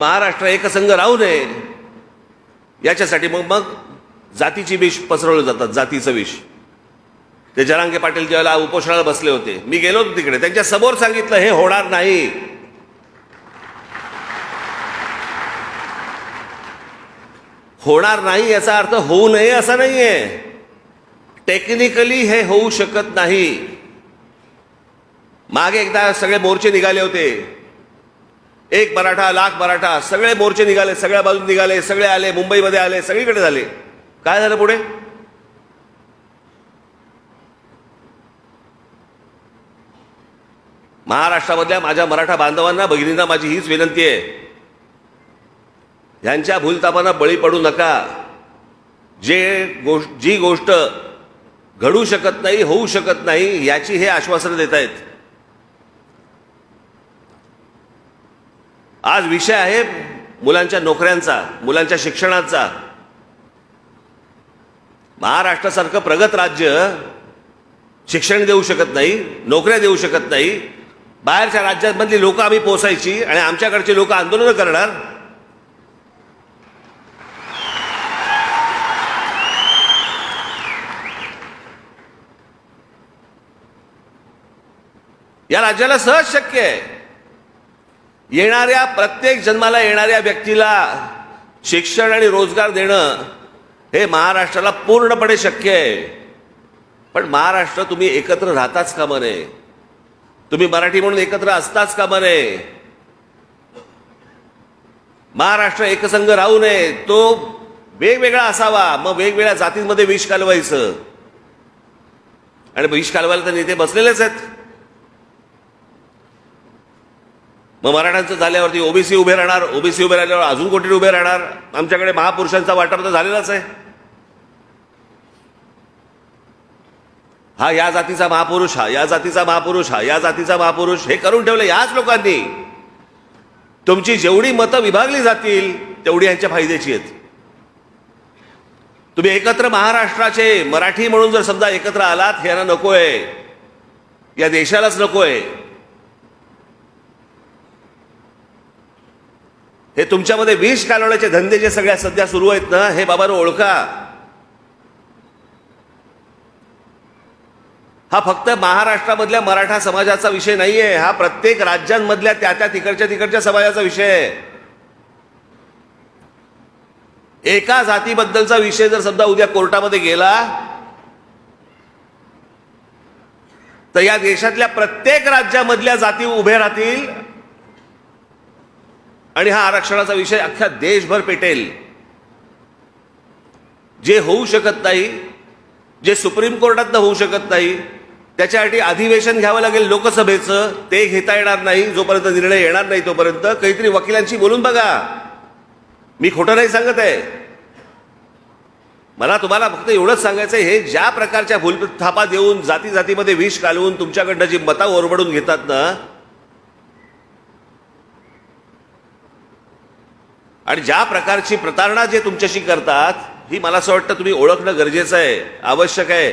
महाराष्ट्र एकसंघ राहू नये याच्यासाठी मग जातीची विष पसरवलं जातात, जातीचं विष. ते जरांगे पाटील ज्यावेळेला उपोषणाला बसले होते, मी गेलो होतो तिकडे, त्यांच्या समोर सांगितलं हे होणार नाही. होणार नाही याचा अर्थ होऊ नये असा नाहीये. टेक्निकली हे होऊ शकत नाही. मागे एकदा सगळे मोर्चे निघाले होते, एक मराठा लाख मराठा, सगळे मोर्चे निघाले, सगळ्या बाजून निघाले, सगळे आले, मुंबईमध्ये आले, सगळीकडे झाले. काय झालं पुढे? महाराष्ट्रामधल्या माझ्या मराठा बांधवांना, भगिनींना माझी हीच विनंती आहे, यांच्या भूलतापांना बळी पडू नका. जी गोष्ट घडू शकत नाही, होऊ शकत नाही, याची हे आश्वासन देत आहेत. आज विषय आहे मुलांच्या नोकऱ्यांचा, मुलांच्या शिक्षणाचा. महाराष्ट्रासारखं प्रगत राज्य शिक्षण देऊ शकत नाही, नोकऱ्या देऊ शकत नाही. बाहेरच्या राज्यांमधली लोक आम्ही पोसायची आणि आमच्याकडचे लोक आंदोलन करणार. या राज्याला सहज शक्य आहे. येणाऱ्या प्रत्येक जन्माला येणाऱ्या व्यक्तीला शिक्षण आणि रोजगार देणं हे महाराष्ट्राला पूर्णपणे शक्य आहे. पण महाराष्ट्र तुम्ही एकत्र राहताच कामा नये, तुम्ही मराठी म्हणून एकत्र असताच कामा नये. महाराष्ट्र एकसंघ राहू नये, तो वेगवेगळा असावा. मग वेगवेगळ्या जातींमध्ये विष कालवायचं, आणि विष कालवायला तर नेते बसलेलेच आहेत. मग मराठ्यांचं झाल्यावरती ओबीसी उभे राहणार, ओबीसी उभे राहिल्यावर अजून कोणी उभे राहणार. आमच्याकडे महापुरुषांचा वाटप तर झालेलाच आहे. हा या जातीचा महापुरुष, हा या जातीचा महापुरुष, हा या जातीचा महापुरुष, हे करून ठेवलं याच लोकांनी. तुमची जेवढी मतं विभागली जातील तेवढी यांच्या फायद्याची आहेत. तुम्ही एकत्र महाराष्ट्राचे मराठी म्हणून जर समजा एकत्र आलात, हे यांना नकोय, या देशालाच नकोय. हे तुमच्यामध्ये विष कालवण्याचे धंदे जे सगळ्या सध्या सुरू आहेत ना, हे बाबांनो ओळखा. हा फक्त महाराष्ट्रामधल्या मराठा समाजाचा विषय नाहीये, हा प्रत्येक राज्यांमधल्या त्या तिकडच्या समाजाचा विषय आहे. एका जातीबद्दलचा विषय जर समजा उद्या कोर्टामध्ये गेला तर या देशातल्या प्रत्येक राज्यामधल्या जाती उभे राहतील आणि हा आरक्षणाचा विषय अख्ख्या देशभर पेटेल. जे होऊ शकत नाही, जे सुप्रीम कोर्टात होऊ शकत नाही, त्याच्यासाठी अधिवेशन घ्यावं लागेल लोकसभेचं. ते घेता येणार नाही जोपर्यंत निर्णय येणार नाही तोपर्यंत. काहीतरी वकिलांशी बोलून बघा. मी खोटं नाही सांगत आहे. मला तुम्हाला फक्त एवढंच सांगायचं आहे, हे ज्या प्रकारच्या भूलथापा देऊन जातीमध्ये विष कालवून तुमच्याकडनं जी मतं ओरबडून घेतात ना, आणि ज्या प्रकारची प्रतारणा जे तुमच्याशी करतात, ही मला असं वाटतं तुम्ही ओळखणं गरजेचं आहे, आवश्यक आहे.